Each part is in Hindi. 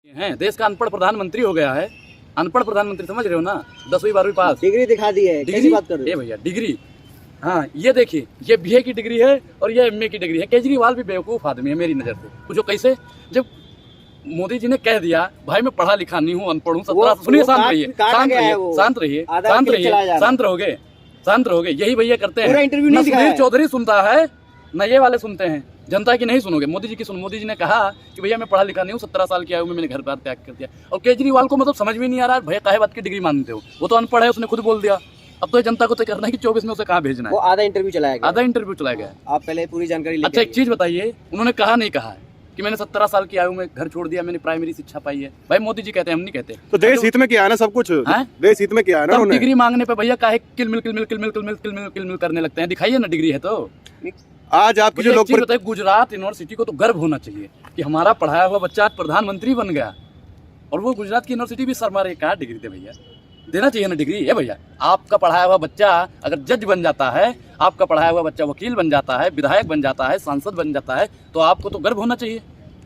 हैं। देश का अनपढ़ प्रधानमंत्री हो गया है। अनपढ़ प्रधानमंत्री, समझ रहे हो ना, 10वीं 12वीं पास, डिग्री दिखा दी है। कैसी बात कर रहे हो? भैया डिग्री, हाँ ये देखिए, ये बीए की डिग्री है और ये एमए की डिग्री है। केजरीवाल भी बेवकूफ़ आदमी है मेरी नज़र से। पूछो कैसे, जब मोदी जी ने कह दिया भाई मैं पढ़ा लिखा नहीं हूँ, अनपढ़ हूँ, 17, सुनिए, शांत रहिए, शांत रहिए, शांत रहिए, शांत रहिए, शांत रहोगे, शांत रहोगे। यही भैया करते हैं। ना सुनील चौधरी सुनता है, न ये वाले सुनते हैं। जनता की नहीं सुनोगे, मोदी जी की सुनो। मोदी जी ने कहा कि भैया मैं पढ़ा लिखा नहीं हूँ, 17 साल की आयु में मैंने घर बार त्याग कर दिया। और केजरीवाल को मतलब समझ में नहीं आ रहा है भैया काहे बात की डिग्री मानते हो, वो तो अनपढ़ है, उसने खुद बोल दिया। अब तो जनता को तय करना है कि 24 में उसे कहाँ भेजना है। वो आधा इंटरव्यू चलाया गया, आधा इंटरव्यू चलाया गया। आप पहले पूरी जानकारी। अच्छा एक चीज बताइए, उन्होंने कहा नहीं कहा है कि मैंने 17 साल की आयु में घर छोड़ दिया, मैंने प्राइमरी शिक्षा पाई है। भाई मोदी जी कहते हैं, हम नहीं कहते। तो देश हित में किया है ना सब कुछ, देश हित में किया है ना। डिग्री मांगने पे भैया काहे किलमिल किलमिल किलमिल किलमिल किलमिल किलमिल करने लगते हैं। दिखाइए ना डिग्री है तो। आज आपकी जो लोग बताइए, गुजरात यूनिवर्सिटी को तो गर्व होना चाहिए कि हमारा पढ़ाया हुआ बच्चा आज प्रधानमंत्री बन गया, और वो गुजरात की यूनिवर्सिटी भी शर्मा रही। क्या डिग्री दे भैया, देना चाहिए ना डिग्री। है भैया, आपका पढ़ाया हुआ बच्चा अगर जज बन जाता है, आपका पढ़ाया हुआ बच्चा वकील बन जाता है, विधायक बन जाता है, सांसद बन जाता है, तो आपको तो गर्व होना चाहिए।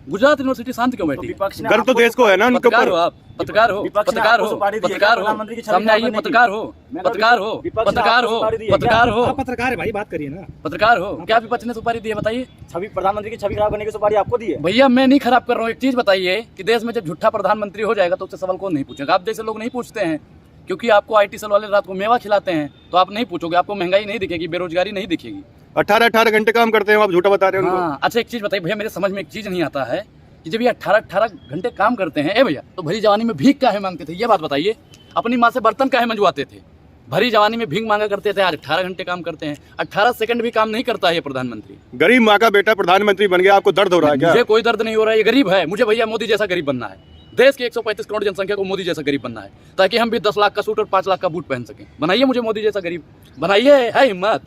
गुजरात यूनिवर्सिटी शांत क्यों बैठी? गर्व तो देश को है ना उनके ऊपर। आप पत्रकार हो, पत्रकार हो, पत्रकार हो, सामने आइए, पत्रकार हो, पत्रकार हो, पत्रकार हो, पत्रकार हो, पत्रकार है भाई, बात करिए ना। पत्रकार हो, क्या विपक्ष ने सुपारी दी है बताइए? छवि, प्रधानमंत्री की छवि खराब करने की सुपारी आपको दी है? भैया मैं नहीं खराब कर रहा हूँ। एक चीज बताइए कि देश में जब झूठा प्रधानमंत्री हो जाएगा तो उससे सवाल कौन नहीं पूछेगा? आप जैसे लोग नहीं पूछते हैं, क्योंकि आपको IT सेल वाले रात को मेवा खिलाते हैं, तो आप नहीं पूछोगे। आपको महंगाई नहीं दिखेगी, बेरोजगारी नहीं दिखेगी। 18 घंटे काम करते हैं, आप झूठा बता रहे हो। हाँ, अच्छा एक चीज बताइए भैया, मेरे समझ में एक चीज नहीं आता है कि जब ये 18 घंटे काम करते हैं, ए भैया, तो भरी जवानी में भीख काहे मांगते थे? ये बात बताइए। अपनी माँ से बर्तन काहे मंजवाते थे? भरी जवानी में भीख मांगा करते थे, आज 18 घंटे काम करते हैं। 18 सेकंड भी काम नहीं करता है ये प्रधानमंत्री। गरीब माँ का बेटा प्रधानमंत्री बन गया, आपको दर्द हो रहा है क्या? मुझे कोई दर्द नहीं हो रहा है, ये गरीब है। मुझे भैया मोदी जैसा गरीब बनना है। देश की 135 करोड़ जनसंख्या को मोदी जैसा गरीब बनना है, ताकि हम भी 10 लाख का सूट और 5 लाख का बूट पहन सकें। बनाइए मुझे मोदी जैसा गरीब, बनाइए, है हिम्मत।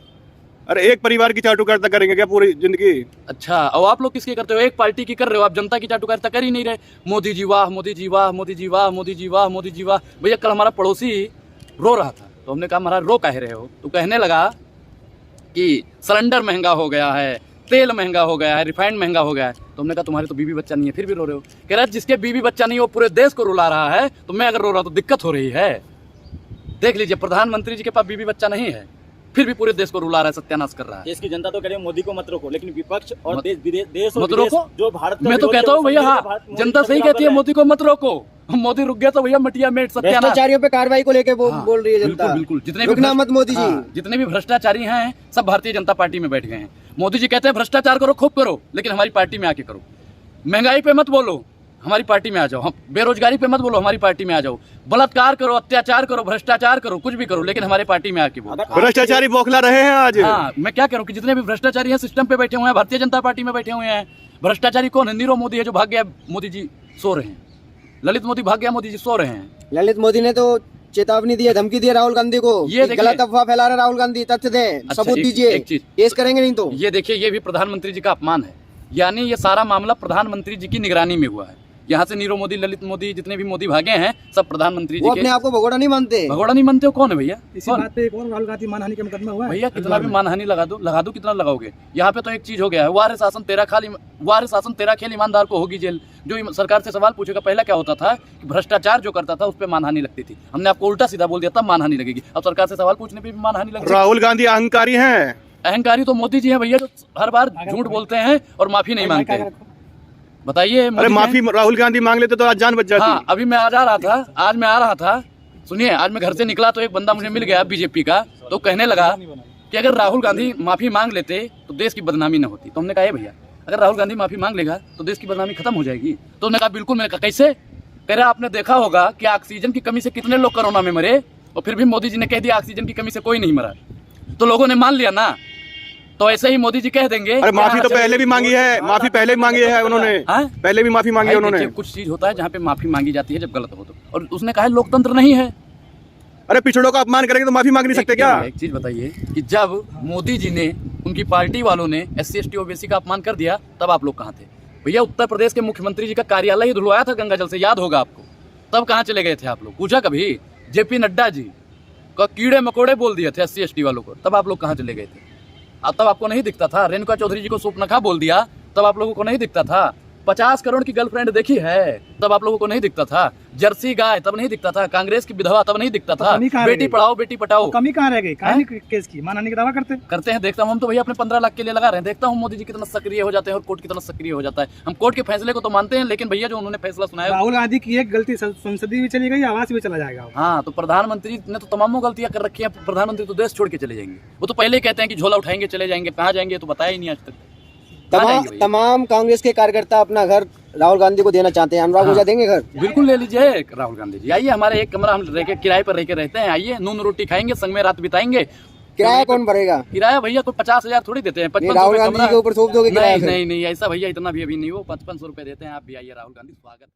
अरे एक परिवार की चाटुकारिता करेंगे क्या पूरी जिंदगी? अच्छा, और आप लोग किसकी करते हो? एक पार्टी की कर रहे हो आप, जनता की चाटुकारिता कर ही नहीं रहे। मोदी जी वाह, मोदी जी वाह, मोदी जी वाह, मोदी जी वाह, मोदी जी वाह। भैया कल हमारा पड़ोसी रो रहा था, तो हमने कहा महाराज रो कह रहे हो? तो कहने लगा कि सिलेंडर महंगा हो गया है, तेल महंगा हो गया है, रिफाइंड महंगा हो गया है। तो हमने कहा तुम्हारे तो बीवी बच्चा नहीं है, फिर भी रो रहे हो। कह रहा है जिसके बीवी बच्चा नहीं वो पूरे देश को रुला रहा है, तो मैं अगर रो रहा हूँ तो दिक्कत हो रही है। देख लीजिए, प्रधानमंत्री जी के पास बीवी बच्चा नहीं है, फिर भी पूरे देश को रुला रहा है, सत्यानाश कर रहा है। देश की जनता तो कह रही है मोदी को मत रोको, लेकिन विपक्ष और देश विदेश मत रोको जो भारत, मैं तो कहता हूँ भैया, हाँ जनता सही कहती है, मोदी को मत रोको। मोदी रुक गया तो भैया मटिया मेट सत्यानाश। भ्रष्टाचारियों पे कार्रवाई को लेकर बोल रही है जनता। बिल्कुल, जितने रुकना मत मोदी जी। जितने भी भ्रष्टाचारी हैं सब भारतीय जनता पार्टी में बैठ गए हैं। मोदी जी कहते हैं भ्रष्टाचार करो, खूब करो, लेकिन हमारी पार्टी में आके करो। महंगाई पे मत बोलो, हमारी पार्टी में आ जाओ। हम बेरोजगारी पे मत बोलो, हमारी पार्टी में आ जाओ। बलात्कार करो, अत्याचार करो, भ्रष्टाचार करो, कुछ भी करो, लेकिन हमारे पार्टी में आके बोलो। भ्रष्टाचारी बौखला रहे हैं आज। हाँ, मैं क्या करूँ कि जितने भी भ्रष्टाचारी हैं सिस्टम पे बैठे हुए हैं, भारतीय जनता पार्टी में बैठे हुए हैं। भ्रष्टाचारी कौन है? नीरव मोदी है जो भाग गया, मोदी जी सो रहे हैं। ललित मोदी भाग गया, मोदी जी सो रहे हैं। ललित मोदी ने तो चेतावनी दी है, धमकी दी है राहुल गांधी को। ये गलत अफवाह फैला रहे राहुल गांधी, तथ्य दें, सबूत दीजिए, केस करेंगे नहीं तो। ये देखिए, ये भी प्रधानमंत्री जी का अपमान है। यानी ये सारा मामला प्रधानमंत्री जी की निगरानी में हुआ है। यहाँ से नीरव मोदी, ललित मोदी, जितने भी मोदी भागे हैं सब प्रधानमंत्री जी। अपने आप को भगोड़ा नहीं मानते। भगोड़ा नहीं मानते हो? कौन है भैया? इसी बात पे कौन राहुल गांधी मानहानि का मुकदमा हुआ है? भैया कितना भी मानहानि लगा दो, कितना लगाओगे? यहाँ पे तो एक चीज हो गया है, वार शासन तेरा खेल, ईमानदार को होगी जेल। जो सरकार से सवाल पूछेगा, पहला क्या होता था कि भ्रष्टाचार जो करता था उस पर मानहानि लगती थी। हमने आपको उल्टा सीधा बोल दिया, तब मानहानि लगेगी। अब सरकार से सवाल पूछने पर भी मानहानि लगेगी। राहुल गांधी अहंकारी हैं। अहंकारी तो मोदी जी है भैया, जो हर बार झूठ बोलते हैं और माफी नहीं मांगते। बताइए, अरे माफी राहुल गांधी मांग लेते तो आज जान बच जाती। हाँ, अभी मैं आज आ रहा था, सुनिए, आज मैं घर से निकला तो एक बंदा मुझे मिल गया बीजेपी का, तो कहने लगा कि अगर राहुल गांधी माफी मांग लेते तो देश की बदनामी न होती। तो हमने कहा भैया, अगर राहुल गांधी माफी मांग लेगा तो देश की बदनामी खत्म हो जाएगी। तो उन्होंने कहा बिल्कुल। मैंने कहा कैसे? कह रहा आपने देखा होगा कि ऑक्सीजन की कमी से कितने लोग कोरोना में मरे, और फिर भी मोदी जी ने कह दिया ऑक्सीजन की कमी से कोई नहीं मरा, तो लोगों ने मान लिया ना। तो ऐसे ही मोदी जी कह देंगे। अरे माफी तो पहले भी मांगी है, माफी पहले भी मांगी है उन्होंने। पहले भी माफी मांगी है उन्होंने। कुछ चीज होता है जहाँ पे माफी मांगी जाती है जब गलत हो तो, और उसने कहा लोकतंत्र नहीं है। अरे पिछड़ों का अपमान करेंगे तो माफी मांग नहीं सकते क्या? एक चीज बताइए कि जब मोदी जी ने, उनकी पार्टी वालों ने SC ST OBC का अपमान कर दिया, तब आप लोग कहाँ थे? भैया उत्तर प्रदेश के मुख्यमंत्री जी का कार्यालय ही धुलवाया था गंगा जल से, याद होगा आपको। तब कहाँ चले गए थे आप लोग? पूछा कभी? JP नड्डा जी का कीड़े मकोड़े बोल दिए थे SC ST वालों को, तब आप लोग कहाँ चले गए थे? तब आपको नहीं दिखता था? रेणुका चौधरी जी को सूपनखा बोल दिया, तब आप लोगों को नहीं दिखता था? 50 करोड़ की गर्लफ्रेंड देखी है तब आप लोगों को नहीं दिखता था? जर्सी गाय तब नहीं दिखता था? कांग्रेस की विधवा तब नहीं दिखता था? बेटी पढ़ाओ बेटी पटाओ कमी कहाँ रह गई? केस की मानहानि का दावा करते हैं। देखता हूँ हम तो भैया अपने 15 लाख के लिए लगा रहे हैं। देखता हूँ मोदी जी कितना सक्रिय हो जाते हैं और कोर्ट कितना सक्रिय हो जाता है। हम कोर्ट के फैसले को तो मानते हैं, लेकिन भैया जो उन्होंने फैसला सुनाया, राहुल गांधी की एक गलती संसदीय भी चली गई, आवास भी चला जाएगा। हाँ, तो प्रधानमंत्री ने तो तमाम गलतियां कर रखी है। प्रधानमंत्री तो देश छोड़ के चले जाएंगे। वो तो पहले ही कहते हैं कि झोला उठाएंगे चले जाएंगे। कहाँ जाएंगे तो बताया ही नहीं आज तक। तमाम कांग्रेस के कार्यकर्ता अपना घर राहुल गांधी को देना चाहते हैं। अनुराग ओझा देंगे घर? बिल्कुल ले लीजिए राहुल गांधी जी, आइए हमारे एक कमरा हम किराए पर रह के रहते हैं। आइए नून रोटी खाएंगे, संग में रात बिताएंगे। किराया कौन भरेगा? किराया भैया कोई 50,000 थोड़ी देते हैं। 55 राहुल गांधी के ऊपर थोप दोगे किराया? नहीं, ऐसा भैया इतना भी अभी नहीं हो। 5500 रुपए देते हैं। आप भी आइए, राहुल गांधी स्वागत।